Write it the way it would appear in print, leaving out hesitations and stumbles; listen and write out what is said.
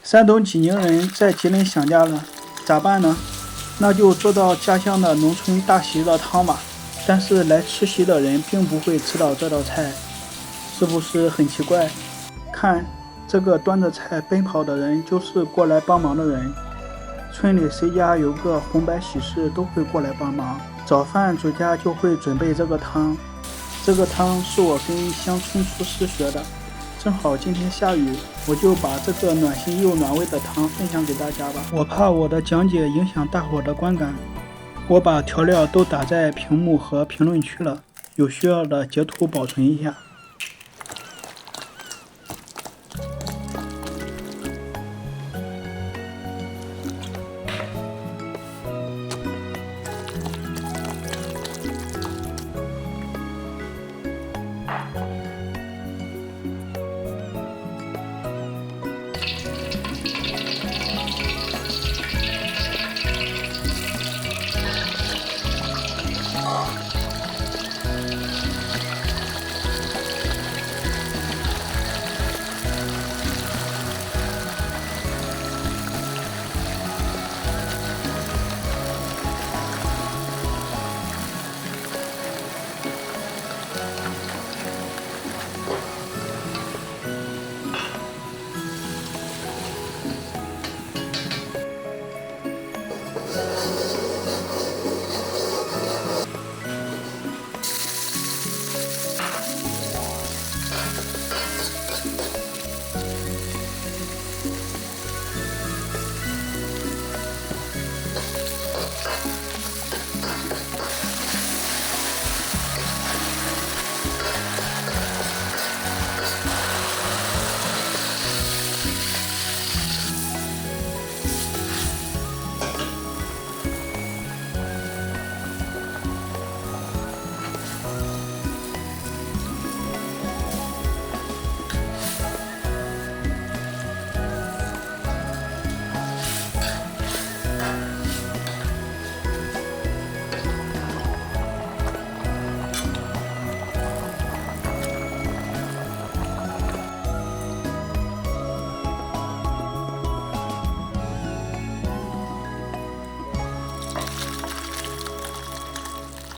山东济宁人在吉林想家了，咋办呢？那就做到家乡的农村大喜热汤吧。但是来吃席的人并不会吃到这道菜，是不是很奇怪？看这个端着菜奔跑的人，就是过来帮忙的人。村里谁家有个红白喜事，都会过来帮忙。早饭主家就会准备这个汤，这个汤是我跟乡村厨师学的。正好今天下雨，我就把这个暖心又暖胃的汤分享给大家吧。我怕我的讲解影响大伙的观感，我把调料都打在屏幕和评论区了，有需要的截图保存一下。